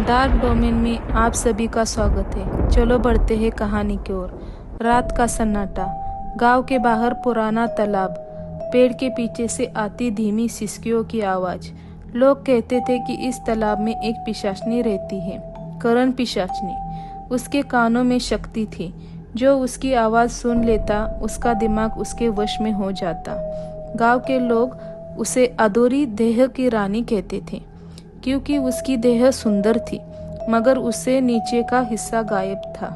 Dark domain में आप सभी का स्वागत है। चलो बढ़ते हैं कहानी की ओर। रात का सन्नाटा, गांव के बाहर पुराना तालाब, पेड़ के पीछे से आती धीमी सिसकियों की आवाज। लोग कहते थे कि इस तालाब में एक पिशाचनी रहती है, करण पिशाचनी। उसके कानों में शक्ति थी, जो उसकी आवाज सुन लेता उसका दिमाग उसके वश में हो जाता। गांव के लोग उसे अधूरी देह की रानी कहते थे, क्योंकि उसकी देह सुंदर थी मगर उससे नीचे का हिस्सा गायब था।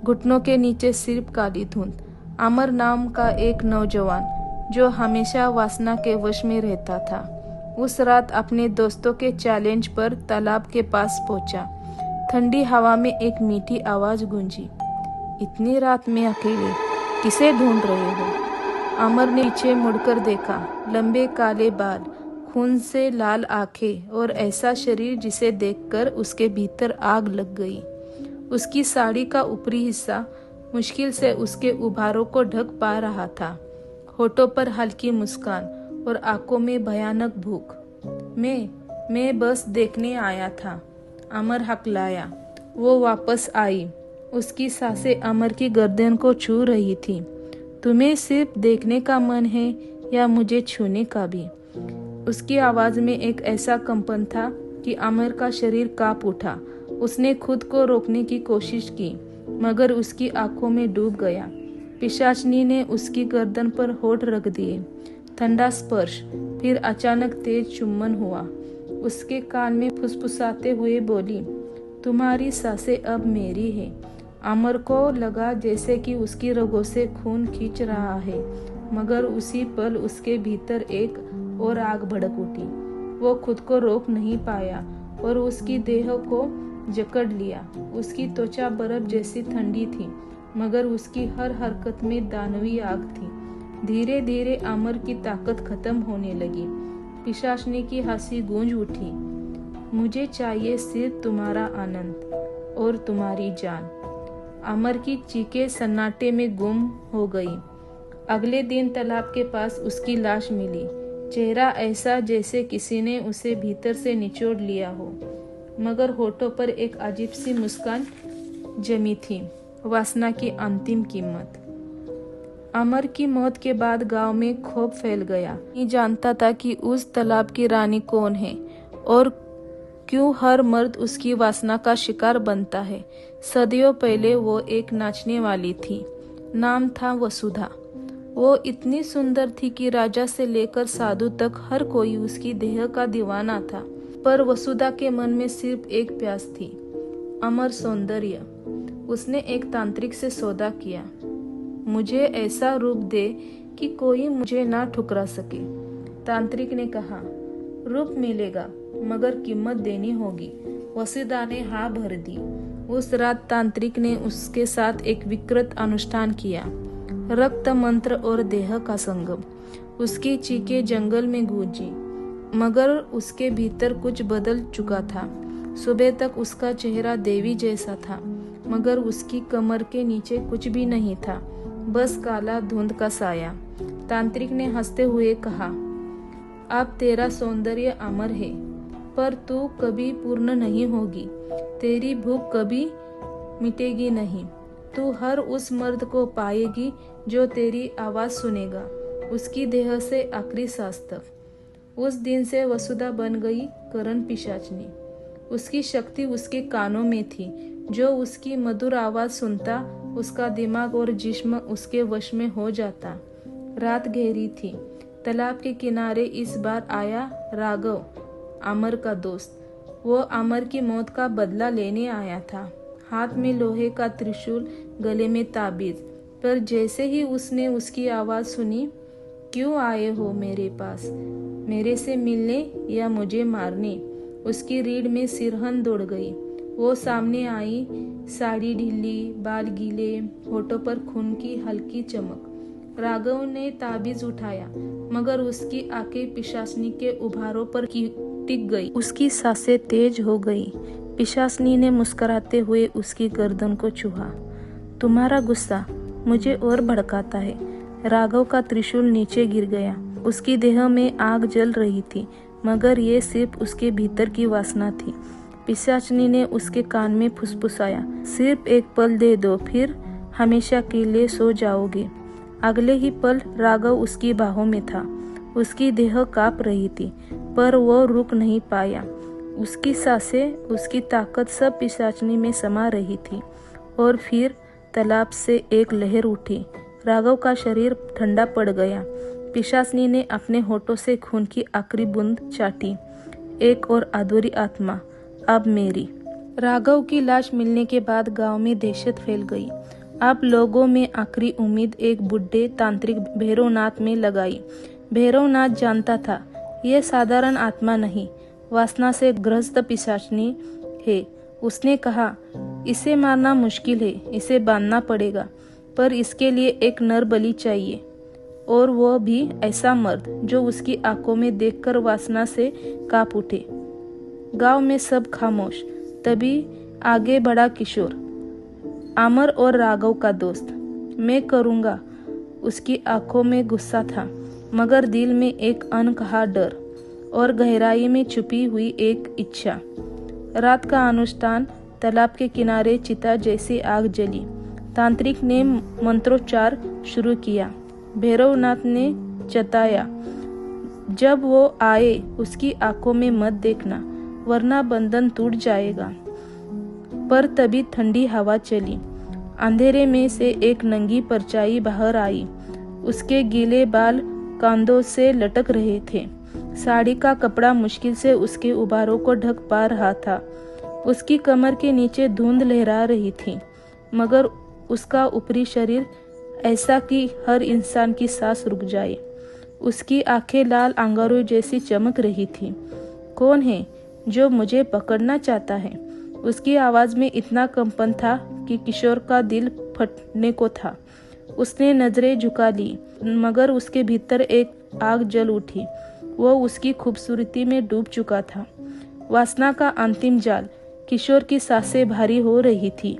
घुटनों के नीचे सिर्फ काली धुंध। अमर नाम का एक नौजवान जो हमेशा वासना के वश में रहता था, उस रात अपने दोस्तों के चैलेंज पर तालाब के पास पहुंचा। ठंडी हवा में एक मीठी आवाज गूंजी, इतनी रात में अकेले किसे ढूंढ रहे हो? अमर ने पीछे मुड़कर देखा। लंबे काले बाल, खून से लाल आंखें और ऐसा शरीर जिसे देखकर उसके भीतर आग लग गई। उसकी साड़ी का ऊपरी हिस्सा मुश्किल से उसके उभारों को ढक पा रहा था। होठों पर हल्की मुस्कान और आंखों में भयानक भूख। मैं बस देखने आया था, अमर हकलाया। वो वापस आई। उसकी सांसें अमर की गर्दन को छू रही थी। तुम्हें सिर्फ देखने का मन है या मुझे छूने का भी? उसकी आवाज में एक ऐसा कंपन था कि अमर का शरीर कांप उठा। उसने खुद को रोकने की कोशिश की मगर उसकी आंखों में डूब गया। पिशाचनी ने उसकी गर्दन पर होठ रख दिए। ठंडा स्पर्श, फिर अचानक तेज चुम्बन हुआ। उसके कान में फुसफुसाते हुए बोली, तुम्हारी सांसें अब मेरी है। अमर को लगा जैसे कि उसकी रगों से खून खींच रहा है, मगर उसी पल उसके भीतर एक और आग भड़क उठी। वो खुद को रोक नहीं पाया और उसकी देह को जकड़ लिया। उसकी त्वचा बर्फ जैसी ठंडी थी मगर उसकी हर हरकत में दानवी आग थी। धीरे धीरे अमर की ताकत खत्म होने लगी। पिशाचनी की हंसी गूंज उठी, मुझे चाहिए सिर्फ तुम्हारा आनंद और तुम्हारी जान। अमर की चीखें सन्नाटे में गुम हो गई। अगले दिन तालाब के पास उसकी लाश मिली। चेहरा ऐसा जैसे किसी ने उसे भीतर से निचोड़ लिया हो, मगर होठों पर एक अजीब सी मुस्कान जमी थी, वासना की अंतिम कीमत। अमर की मौत के बाद गांव में खौफ फैल गया। नहीं जानता था कि उस तालाब की रानी कौन है और क्यों हर मर्द उसकी वासना का शिकार बनता है। सदियों पहले वो एक नाचने वाली थी, नाम था वसुधा। वो इतनी सुंदर थी कि राजा से लेकर साधु तक हर कोई उसकी देह का दीवाना था। पर वसुधा के मन में सिर्फ एक प्यास थी, अमर सौंदर्य। उसने एक तांत्रिक से सौदा किया, मुझे ऐसा रूप दे कि कोई मुझे ना ठुकरा सके। तांत्रिक ने कहा, रूप मिलेगा मगर कीमत देनी होगी। वसुधा ने हाँ भर दी। उस रात तांत्रिक ने उसके साथ एक विकृत अनुष्ठान किया, रक्त मंत्र और देह का संगम। उसकी चीखें जंगल में गूंजी मगर उसके भीतर कुछ बदल चुका था। सुबह तक उसका चेहरा देवी जैसा था मगर उसकी कमर के नीचे कुछ भी नहीं था, बस काला धुंध का साया। तांत्रिक ने हंसते हुए कहा, अब तेरा सौंदर्य अमर है पर तू कभी पूर्ण नहीं होगी। तेरी भूख कभी मिटेगी नहीं। तू हर उस मर्द को पाएगी जो तेरी आवाज सुनेगा, उसकी देह से आखिरी सांस तक। उस दिन से वसुधा बन गई करण पिशाचनी। उसकी शक्ति उसके कानों में थी। जो उसकी मधुर आवाज सुनता उसका दिमाग और जिस्म उसके वश में हो जाता। रात गहरी थी। तालाब के किनारे इस बार आया राघव, अमर का दोस्त। वो अमर की मौत का बदला लेने आया था। हाथ में लोहे का त्रिशूल, गले में ताबीज। पर जैसे ही उसने उसकी आवाज सुनी, क्यों आए हो मेरे पास, मेरे से मिलने या मुझे मारने? उसकी रीढ़ में सिरहन दौड़ गई। वो सामने आई, साड़ी ढीली, बाल गीले, होठों पर खून की हल्की चमक। राघव ने ताबीज उठाया मगर उसकी आंखें पिशाचनी के उभारों पर टिक गई। उसकी सांसें तेज हो गई। पिशाचनी ने मुस्कुराते हुए उसकी गर्दन को छुआ। तुम्हारा गुस्सा मुझे और भड़काता है। राघव का त्रिशूल नीचे गिर गया। उसकी देह में आग जल रही थी मगर ये सिर्फ उसके भीतर की वासना थी। पिशाचनी ने उसके कान में फुसफुसाया, सिर्फ एक पल दे दो, फिर हमेशा के लिए सो जाओगे। अगले ही पल राघव उसकी बाहों में था। उसकी देह कांप रही थी, पर वो रुक नहीं पाया। उसकी सांसें, उसकी ताकत सब पिशाचनी में समा रही थी। और फिर तालाब से एक लहर उठी। राघव का शरीर ठंडा पड़ गया। पिशाचनी ने अपने होठों से खून की आखिरी बूंद चाटी। एक और अधूरी आत्मा, अब मेरी। राघव की लाश मिलने के बाद गांव में दहशत फैल गई। अब लोगों में आखिरी उम्मीद एक बुढ़े तांत्रिक भैरवनाथ में लगाई। भैरवनाथ जानता था, यह साधारण आत्मा नहीं, वासना से ग्रस्त पिशाचनी है। उसने कहा, इसे मारना मुश्किल है, इसे बांधना पड़ेगा, पर इसके लिए एक नर बलि चाहिए, और वो भी ऐसा मर्द जो उसकी आंखों में देखकर वासना से कांप उठे। गांव में सब खामोश। तभी आगे बढ़ा किशोर, अमर और राघव का दोस्त। मैं करूँगा। उसकी आंखों में गुस्सा था, मगर दिल में एक अनकहा डर और गहराई में छुपी हुई एक इच्छा। रात का अनुष्ठान। तालाब के किनारे चिता जैसी आग जली। तांत्रिक ने मंत्रोच्चार शुरू किया। भैरवनाथ ने चेताया, जब वो आए उसकी आंखों में मत देखना, वरना बंधन टूट जाएगा। पर तभी ठंडी हवा चली। अंधेरे में से एक नंगी परछाई बाहर आई। उसके गीले बाल कंधों से लटक रहे थे। साड़ी का कपड़ा मुश्किल से उसके उबारों को ढक पा रहा था। उसकी कमर के नीचे धुंध लहरा रही थी, मगर उसका ऊपरी शरीर ऐसा कि हर इंसान की सांस रुक जाए। उसकी आंखें लाल अंगारों जैसी चमक रही थी। कौन है जो मुझे पकड़ना चाहता है? उसकी आवाज में इतना कंपन था कि किशोर का दिल फटने को था। उसने नजरें झुका ली, मगर उसके भीतर एक आग जल उठी। वो उसकी खूबसूरती में डूब चुका था। वासना का अंतिम जाल। किशोर की सांसें भारी हो रही थी।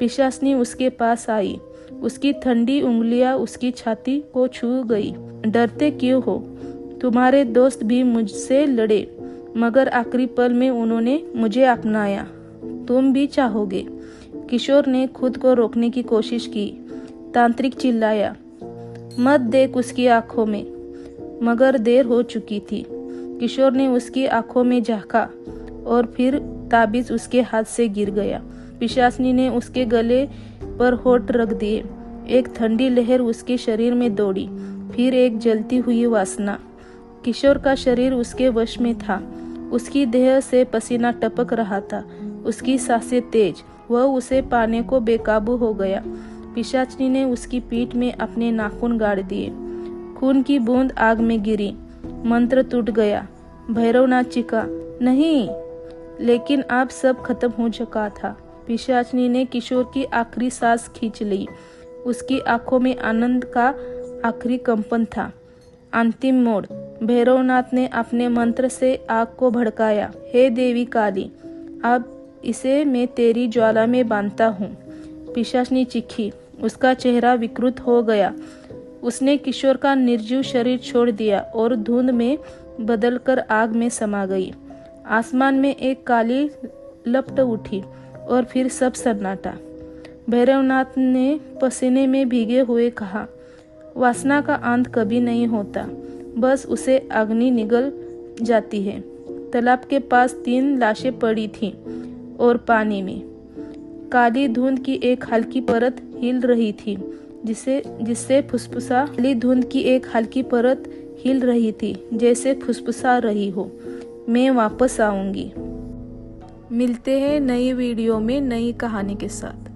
पिशाचनी उसके पास आई। उसकी ठंडी उंगलियां उसकी छाती को छू गई। डरते क्यों हो? तुम्हारे दोस्त भी मुझसे लड़े, मगर आखिरी पल में उन्होंने मुझे अपनाया। तुम भी चाहोगे? किशोर ने खुद को रोकने की कोशिश की। तांत्रिक चिल्लाया, मत देख उसकी आंखों में, मगर देर हो चुकी थी। किशोर ने उसकी आंखों में झांका और फिर ताबीज उसके हाथ से गिर गया। पिशाचनी ने उसके गले पर होठ रख दिए। एक ठंडी लहर उसके शरीर में दौड़ी, फिर एक जलती हुई वासना। किशोर का शरीर उसके वश में था। उसकी देह से पसीना टपक रहा था। उसकी सांसें तेज। वह उसे पाने को बेकाबू हो गया। पिशाचनी ने उसकी पीठ में अपने नाखून गाड़ दिए। खून की बूंद आग में गिरी। मंत्र टूट गया। भैरवनाथ चीखा, नहीं, लेकिन अब सब खत्म हो चुका था। पिशाचनी ने किशोर की आखिरी सांस खींच ली। उसकी आंखों में आनंद का आखिरी कंपन था। अंतिम मोड़। भैरवनाथ ने अपने मंत्र से आग को भड़काया। हे देवी काली, अब इसे मैं तेरी ज्वाला में बांधता हूँ। पिशाचनी चीखी। उसका चेहरा विकृत हो गया। उसने किशोर का निर्जीव शरीर छोड़ दिया और धुंध में बदलकर आग में समा गई। आसमान में एक काली लपट उठी और फिर सब सन्नाटा। भैरवनाथ ने पसीने में भीगे हुए कहा, वासना का अंत कभी नहीं होता, बस उसे अग्नि निगल जाती है। तालाब के पास 3 लाशें पड़ी थीं और पानी में काली धुंध की एक हल्की परत हिल रही थी, जिससे फुसफुसा काली धुंध की एक हल्की परत हिल रही थी, जैसे फुसफुसा रही हो, मैं वापस आऊंगी। मिलते हैं नई वीडियो में नई कहानी के साथ।